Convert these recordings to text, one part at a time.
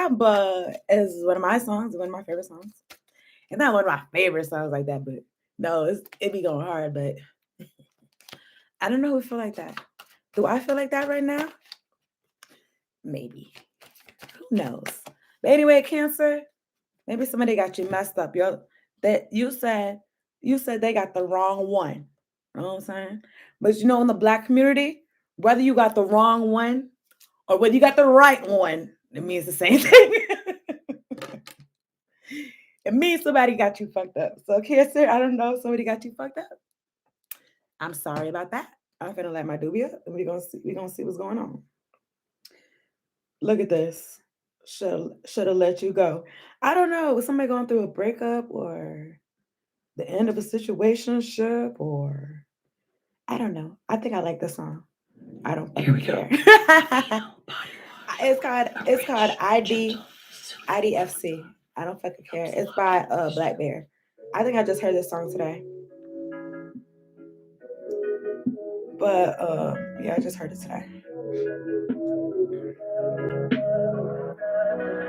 Samba is one of my songs, one of my favorite songs. It's not one of my favorite songs like that, but no, it be going hard. But I don't know who feel like that. Do I feel like that right now? Maybe. Who knows? But anyway, Cancer, maybe somebody got you messed up. That you said they got the wrong one. You know what I'm saying? But you know, in the Black community, whether you got the wrong one or whether you got the right one, it means the same thing. It means somebody got you fucked up. So Cancer, I don't know, somebody got you fucked up. I'm sorry about that. I'm gonna let my doobie up and we're gonna see what's going on. Look at this. Should have let you go. I don't know. Was somebody going through a breakup or the end of a situationship or I don't know. I think I like this song. I don't fucking care. It's called IDFC. I don't fucking care. It's by Black Bear. I think I just heard this song today. But yeah, I just heard it today.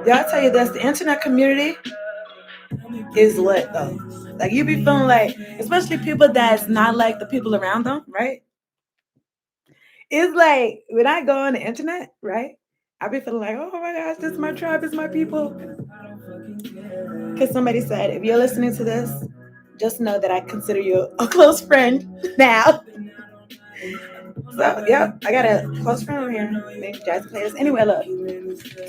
Yeah, I'll tell you this, the internet community is lit though. Like you be feeling like, especially people that's not like the people around them, right? It's like when I go on the internet, right? I be feeling like, oh my gosh, this is my tribe, this is my people. Because somebody said, if you're listening to this, just know that I consider you a close friend now. So, yeah, I got a close friend over here. Maybe Jazz play this. Anyway, look.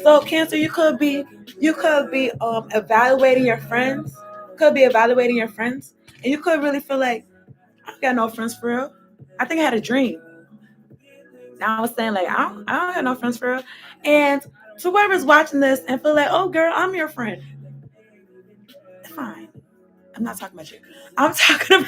So, Cancer, you could be evaluating your friends. Could be evaluating your friends, and you could really feel like I don't got no friends for real. I think I had a dream. Now I was saying like I don't have no friends for real, and to whoever's watching this and feel like, oh girl, I'm your friend. Fine. I'm not talking about you. I'm talking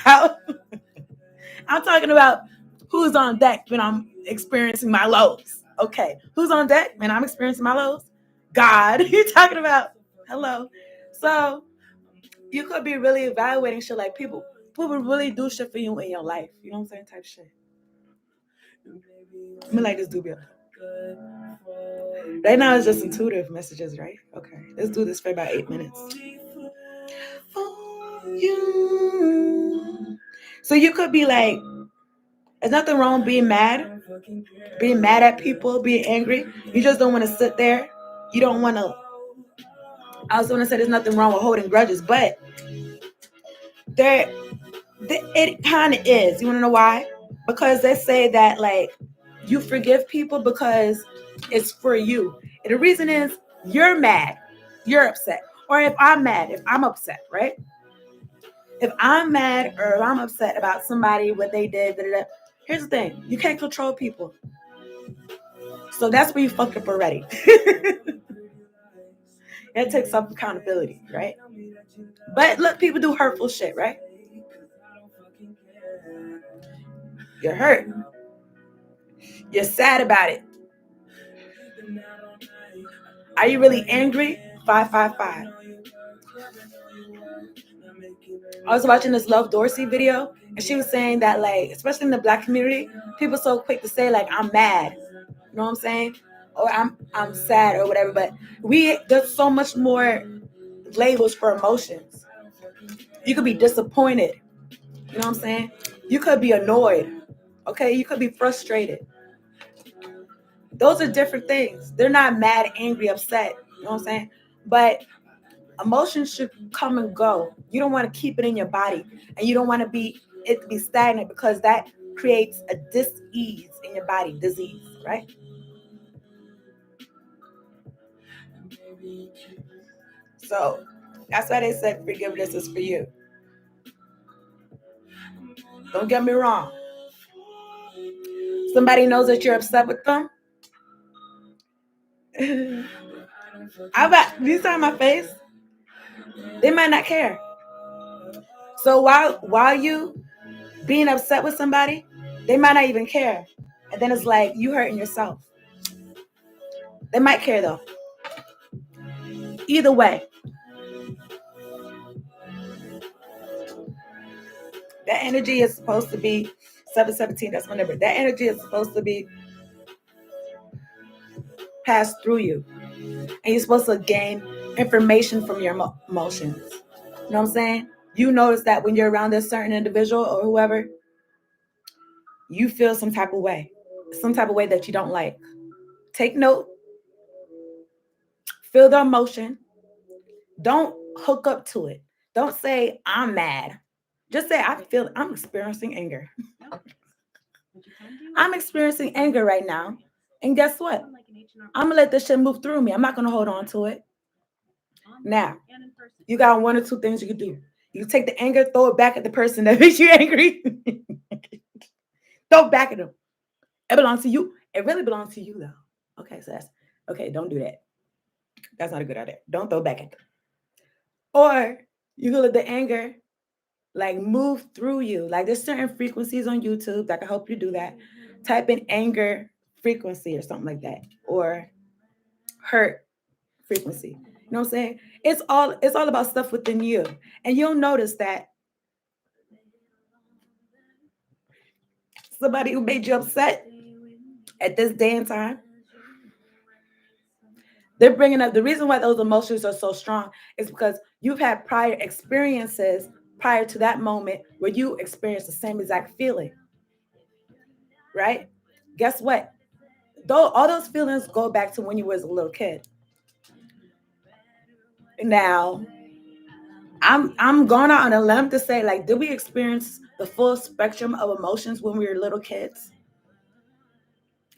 about who's on deck when I'm experiencing my lows. Okay. Who's on deck when I'm experiencing my lows? God. You're talking about hello. So you could be really evaluating shit like people really do shit for you in your life. You know what I'm saying? Type shit. I'm gonna like this doobie. Right now it's just intuitive messages, right? Okay. Let's do this for about 8 minutes. You. So you could be like, there's nothing wrong with being mad at people, being angry. You just don't want to sit there. You don't want to. I was going to say there's nothing wrong with holding grudges, but it kind of is. You want to know why? Because they say that like you forgive people because it's for you. And the reason is you're mad, you're upset. Or if I'm mad, if I'm upset, right? If I'm mad or if I'm upset about somebody, what they did, here's the thing. You can't control people. So that's where you fucked up already. It takes some accountability, right? But look, people do hurtful shit, right? You're hurt. You're sad about it. Are you really angry? 555. I was watching this Love Dorsey video, and she was saying that, like, especially in the Black community, people are so quick to say, like, I'm mad. You know what I'm saying? Or I'm sad or whatever. But there's so much more labels for emotions. You could be disappointed. You know what I'm saying? You could be annoyed. Okay? You could be frustrated. Those are different things. They're not mad, angry, upset. You know what I'm saying? But emotions should come and go. You don't want to keep it in your body, and you don't want it to be stagnant because that creates a dis-ease in your body, disease, right? So that's why they said forgiveness is for you. Don't get me wrong. Somebody knows that you're upset with them. You saw my face. They might not care. So while you being upset with somebody, they might not even care. And then it's like you hurting yourself. They might care though. Either way. That energy is supposed to be 717. That's my number. That energy is supposed to be passed through you. And you're supposed to gain information from your emotions. You know what I'm saying? You notice that when you're around a certain individual or whoever, you feel some type of way that you don't like. Take note, feel the emotion. Don't hook up to it. Don't say, I'm mad. Just say, I'm experiencing anger. I'm experiencing anger right now. And guess what? I'm going to let this shit move through me. I'm not going to hold on to it. Now, you got one or two things you can do. You can take the anger, throw it back at the person that makes you angry. Throw it back at them. It belongs to you. It really belongs to you, though. Okay, so that's okay. Don't do that. That's not a good idea. Don't throw it back at them. Or you can let the anger like move through you. Like there's certain frequencies on YouTube that can help you do that. Type in anger frequency or something like that, or hurt frequency. You know what I'm saying? It's all about stuff within you, and you'll notice that somebody who made you upset at this day and time, they're bringing up the reason why those emotions are so strong is because you've had prior experiences prior to that moment where you experienced the same exact feeling, right? Guess what? Though all those feelings go back to when you was a little kid. Now, I'm going out on a limb to say, like, did we experience the full spectrum of emotions when we were little kids?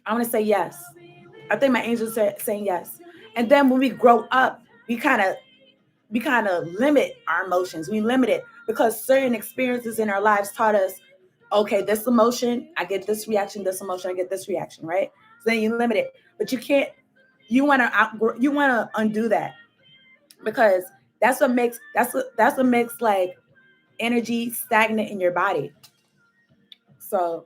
I want to say yes. I think my angels are saying yes. And then when we grow up, we kind of limit our emotions. We limit it because certain experiences in our lives taught us, okay, this emotion, I get this reaction, this emotion, I get this reaction, right? So then you limit it. But you can't, you want to undo that, because that's what makes like energy stagnant in your body. So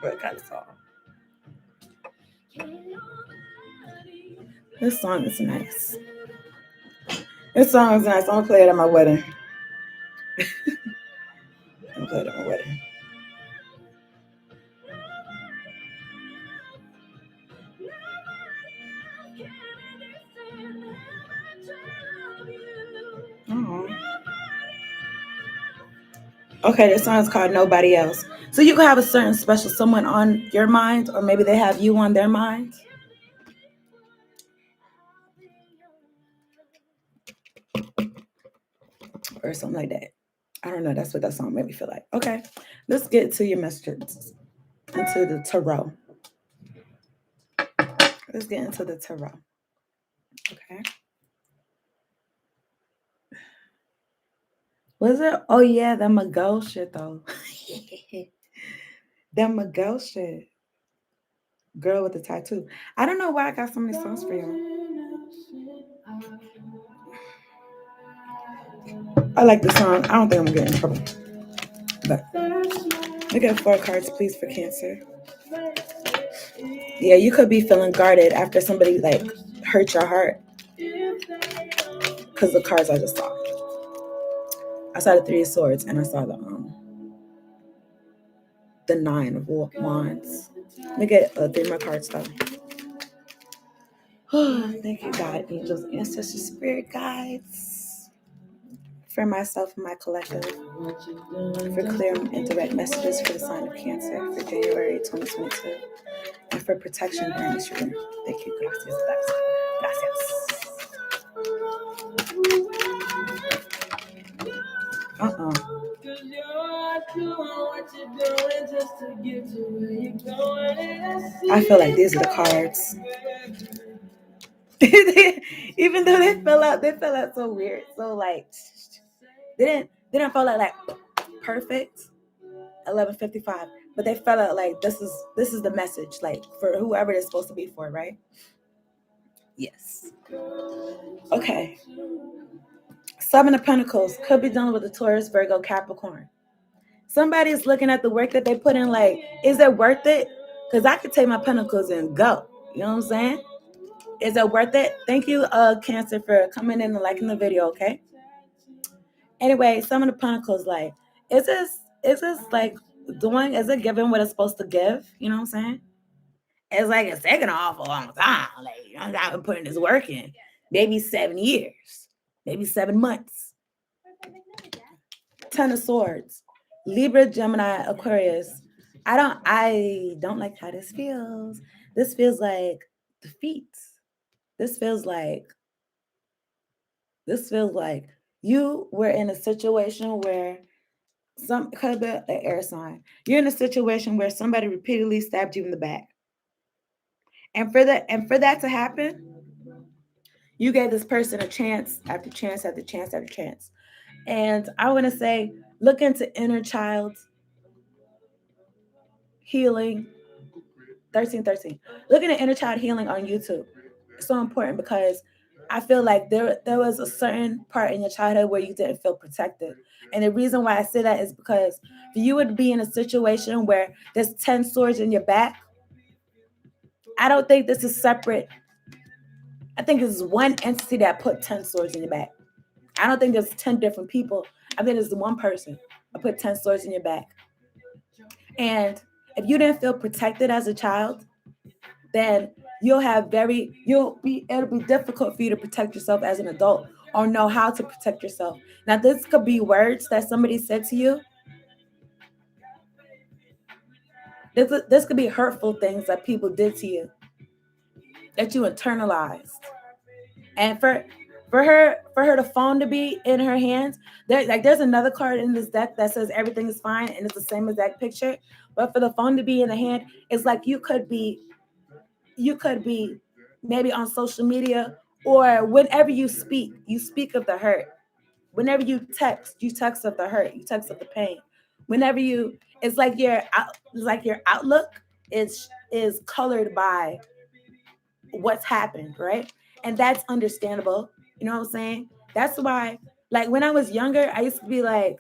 what kind of song? This song is nice. This song is nice. I'm gonna play it at my wedding. I'm gonna play it at my wedding. Oh. Okay, this song is called Nobody Else. So you can have a certain special someone on your mind, or maybe they have you on their mind. Or something like that. I don't know. That's what that song made me feel like. Okay, let's get to your messages. Into the tarot. Let's get into the tarot. Okay. Was it? Oh yeah, that Miguel shit though. That Miguel shit. Girl with the tattoo. I don't know why I got so many songs for y'all. I like the song. I don't think I'm gonna get in trouble. But look at 4 cards, please, for Cancer. Yeah, you could be feeling guarded after somebody like hurt your heart. Because the cards I just saw. I saw the 3 of Swords and I saw the 9 of Wands. Let me get 3 more cards though. Thank you, God, angels, ancestors, spirit guides, for myself and my collective, for clear and direct messages for the sign of Cancer for January 2022, and for protection during this year. Thank you, gracias, gracias. I feel like these are the cards. Even though they fell out so weird. So like they didn't fall out like perfect 11:55, but they fell out like this is the message, like for whoever it's supposed to be for, right? Yes. Okay. 7 of Pentacles could be dealing with the Taurus, Virgo, Capricorn. Somebody's looking at the work that they put in, like, is it worth it? Because I could take my Pentacles and go. You know what I'm saying? Is it worth it? Thank you, Cancer, for coming in and liking the video, okay? Anyway, some of the Pentacles, like, is this like doing, is it giving what it's supposed to give? You know what I'm saying? It's like it's taking off a long time. Like, I've been putting this work in. Maybe 7 years, maybe 7 months. Ten of Swords, Libra, Gemini, Aquarius. I don't like how this feels. This feels like defeat. This feels like you were in a situation where some could be an air sign. You're in a situation where somebody repeatedly stabbed you in the back. And for that to happen, you gave this person a chance after chance after chance after chance. And I want to say, look into inner child healing 1313. Looking at inner child healing on YouTube. It's so important because I feel like there was a certain part in your childhood where you didn't feel protected. And the reason why I say that is because if you would be in a situation where there's 10 swords in your back, I don't think this is separate. I think it's one entity that put 10 swords in your back. I don't think there's 10 different people. I think it's one person that put 10 swords in your back. And if you didn't feel protected as a child, then it'll be difficult for you to protect yourself as an adult or know how to protect yourself. Now, this could be words that somebody said to you. This could be hurtful things that people did to you that you internalized. And for her to phone to be in her hands, there's another card in this deck that says everything is fine and it's the same exact picture. But for the phone to be in the hand, it's like you could be maybe on social media, or whenever you speak of the hurt. Whenever you text of the hurt, you text of the pain. Whenever it's like your outlook is colored by what's happened, right? And that's understandable. You know what I'm saying? That's why, like, when I was younger, I used to be like,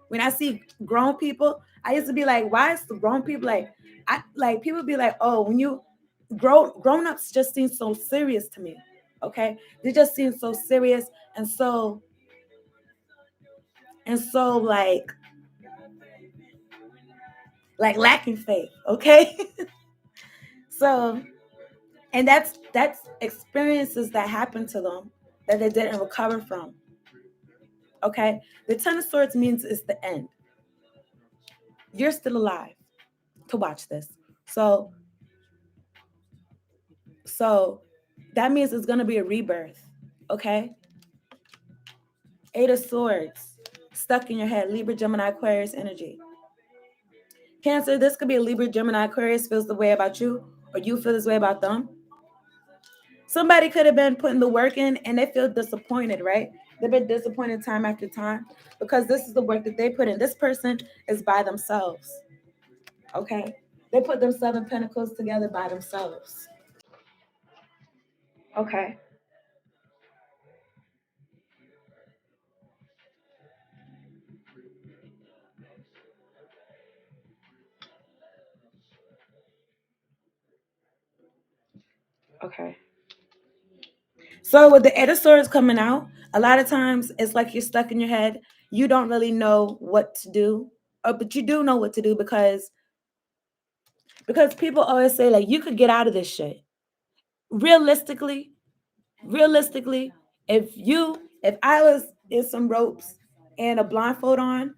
when I see grown people, I used to be like, why is the grown people people be like, oh, when you grown ups just seem so serious to me. Okay. They just seem so serious and so like lacking faith. Okay. So, and that's experiences that happened to them that they didn't recover from. Okay. The Ten of Swords means it's the end. You're still alive to watch this. So that means it's going to be a rebirth. Okay. Eight of Swords, stuck in your head. Libra, Gemini, Aquarius energy. Cancer, this could be a Libra, Gemini, Aquarius feels the way about you, or you feel this way about them. Somebody could have been putting the work in and they feel disappointed, right? They've been disappointed time after time because this is the work that they put in. This person is by themselves. Okay. They put them 7 pentacles together by themselves. Okay. Okay. So with the Eight of Swords coming out, a lot of times it's like you're stuck in your head. You don't really know what to do, but you do know what to do because people always say, like, you could get out of this shit. Realistically, if I was in some ropes and a blindfold on,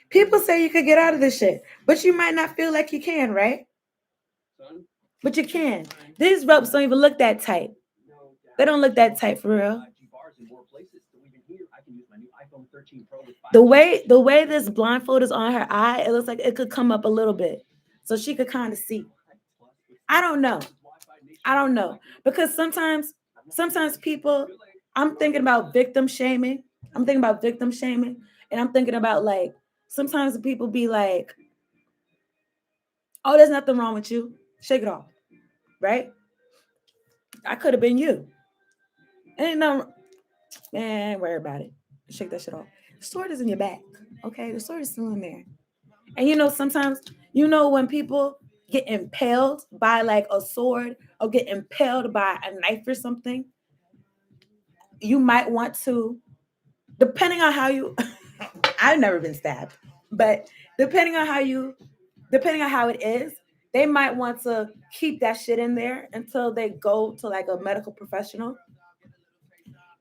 people say you could get out of this shit, but you might not feel like you can, right? But you can. These ropes don't even look that tight. They don't look that tight for real. The way this blindfold is on her eye, it looks like it could come up a little bit, so she could kind of see. I don't know. Because sometimes people, I'm thinking about victim shaming. And I'm thinking about, like, sometimes people be like, "Oh, there's nothing wrong with you. Shake it off." Right? I could have been you. Ain't no, man, worry about it. Shake that shit off. The sword is in your back. Okay, the sword is still in there. And sometimes when people get impaled by like a sword or get impaled by a knife or something, you might want to, depending on how you, I've never been stabbed, but depending on how it is, they might want to keep that shit in there until they go to like a medical professional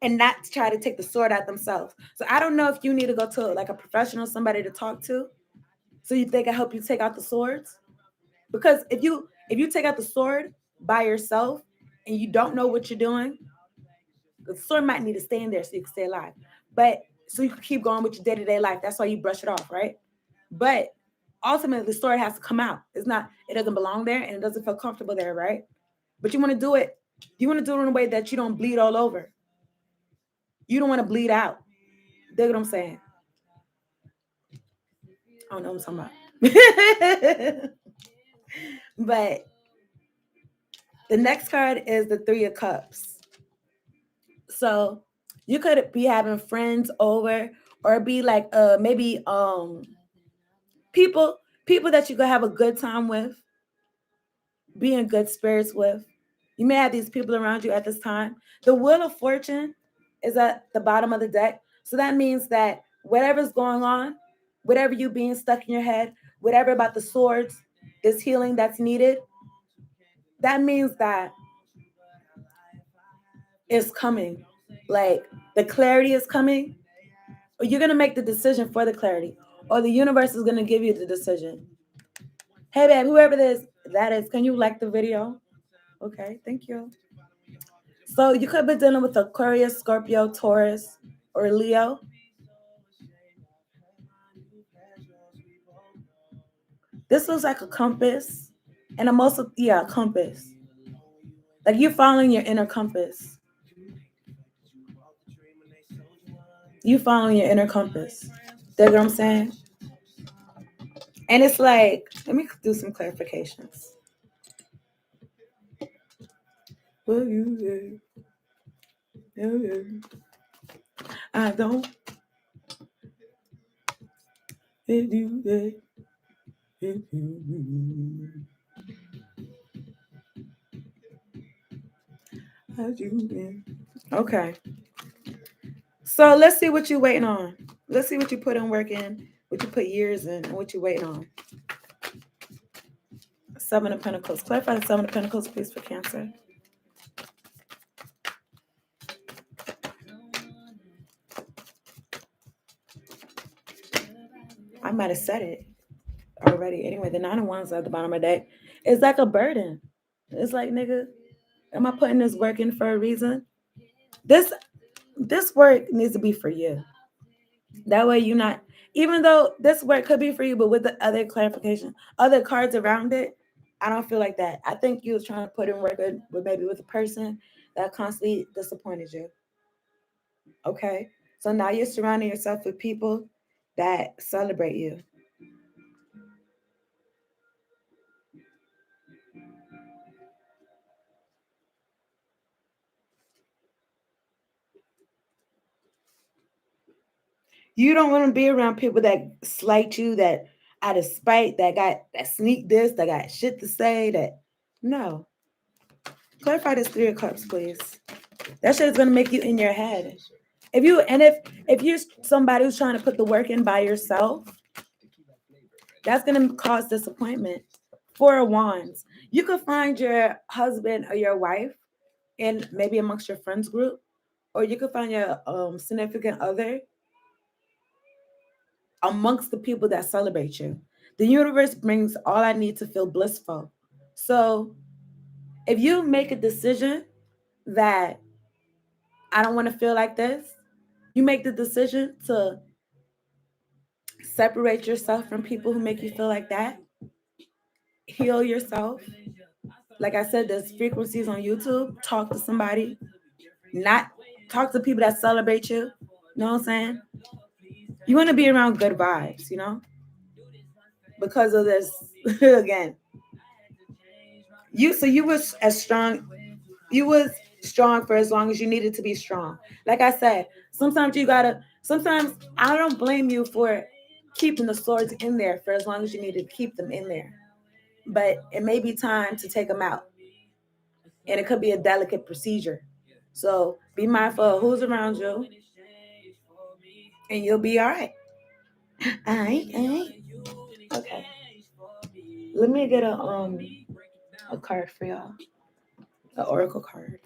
and not try to take the sword out themselves. So I don't know if you need to go to like a professional, somebody to talk to, so they can help you take out the swords. Because if you take out the sword by yourself and you don't know what you're doing, the sword might need to stay in there so you can stay alive. But so you can keep going with your day-to-day life. That's why you brush it off, right? But ultimately the sword has to come out. It doesn't belong there and it doesn't feel comfortable there, right? But you want to do it in a way that you don't bleed all over. You don't want to bleed out. Dig what I'm saying? I don't know what I'm talking about. But the next card is the Three of Cups. So you could be having friends over or be like maybe people that you could have a good time with, be in good spirits with. You may have these people around you at this time. The Wheel of Fortune is at the bottom of the deck. So that means that whatever's going on, whatever you being stuck in your head, whatever about the swords, this healing that's needed, that means that it's coming. Like the clarity is coming. Or you're going to make the decision for the clarity. Or the universe is going to give you the decision. Hey, babe, whoever that is, can you like the video? Okay, thank you. So you could be dealing with Aquarius, Scorpio, Taurus, or Leo. This looks like a compass. And I'm also, a compass. Like you're following your inner compass. You following your inner compass. That's what I'm saying? And it's like, let me do some clarifications. I don't. Okay. So let's see what you're waiting on. Let's see what you put in work in, what you put years in, and what you're waiting on. Seven of Pentacles. Clarify the Seven of Pentacles, please, for Cancer. I might have said it already. Anyway, the Nine of Wands at the bottom of the deck. It's like a burden. It's like, nigga, am I putting this work in for a reason? This work needs to be for you. That way you're not, even though this work could be for you, but with the other clarification, other cards around it, I don't feel like that. I think you was trying to put in work with maybe with a person that constantly disappointed you. Okay? So now you're surrounding yourself with people that celebrate you. You don't want to be around people that slight you, that out of spite, that sneak this, that got shit to say, that no. Clarify this Three of Cups, please. That shit is gonna make you in your head. If you're somebody who's trying to put the work in by yourself, that's gonna cause disappointment. Four of Wands. You could find your husband or your wife in maybe amongst your friends group, or you could find your significant other amongst the people that celebrate you. The universe brings all I need to feel blissful. So if you make a decision that I don't want to feel like this, you make the decision to separate yourself from people who make you feel like that. Heal yourself. Like I said, there's frequencies on YouTube. Talk to somebody. Not talk to people that celebrate you. You know what I'm saying? You want to be around good vibes, because of this again. You was as strong. You was strong for as long as you needed to be strong. Like I said, sometimes I don't blame you for keeping the swords in there for as long as you needed to keep them in there. but it may be time to take them out. And it could be a delicate procedure. So be mindful of who's around you, and you'll be all right. All right, all right. Okay. Let me get a card for y'all. An oracle card.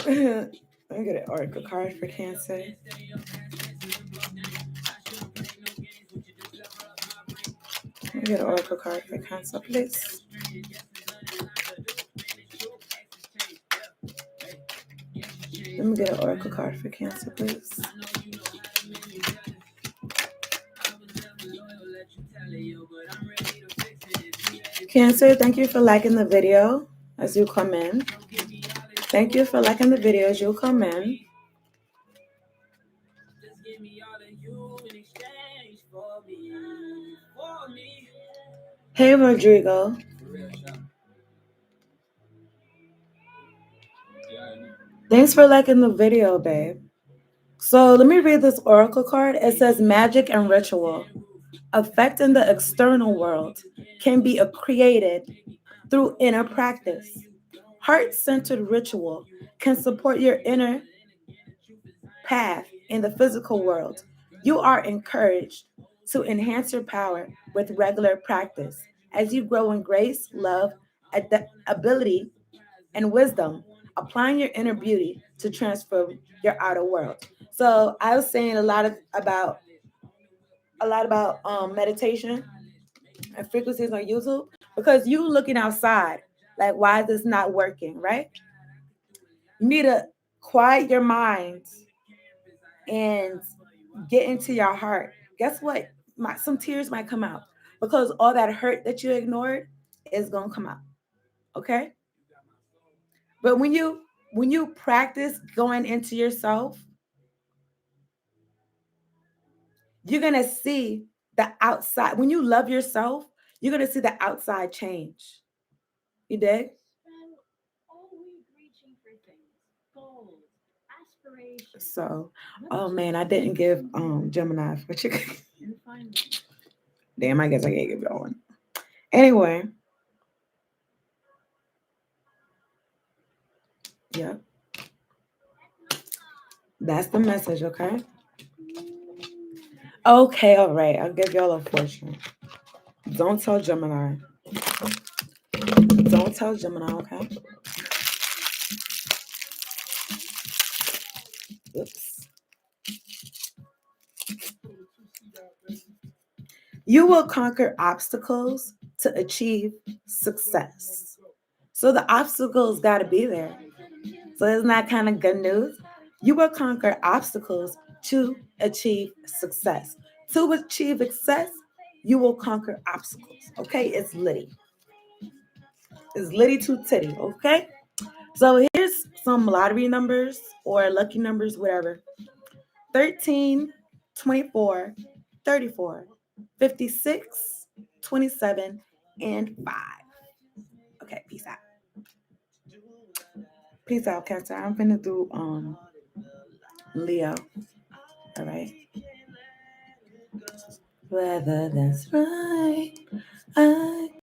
Let me get an oracle card for Cancer. Let me get an oracle card for Cancer, please. Let me get an oracle card for Cancer, please. Cancer, thank you for liking the video as you come in. Thank you for liking the video as you come in. Hey, Rodrigo. Thanks for liking the video, babe. So let me read this oracle card. It says magic and ritual affecting the external world can be created through inner practice. Heart-centered ritual can support your inner path in the physical world. You are encouraged to enhance your power with regular practice as you grow in grace, love, ability, and wisdom, applying your inner beauty to transform your outer world. So I was saying a lot about meditation and frequencies on YouTube because you looking outside, like why is this not working, right? You need to quiet your mind and get into your heart. Guess what? Some tears might come out because all that hurt that you ignored is gonna come out. Okay. But when you practice going into yourself, you're gonna see the outside. When you love yourself, you're gonna see the outside change. You dig? So, oh man, I didn't give Gemini what you. Damn, I guess I can't give y'all one. Anyway, yeah, that's the message. Okay. Okay, all right. I'll give y'all a fortune. Don't tell Gemini. Don't tell Gemini, okay? Oops. You will conquer obstacles to achieve success. So the obstacles got to be there. So isn't that kind of good news? You will conquer obstacles to achieve success. To achieve success, you will conquer obstacles. Okay, it's litty. It's litty to titty. Okay. So here's some lottery numbers or lucky numbers, whatever. 13, 24, 34, 56, 27, and 5. Okay, peace out. Peace out, Cancer. I'm finna do Leo. All right. Whether that's right. I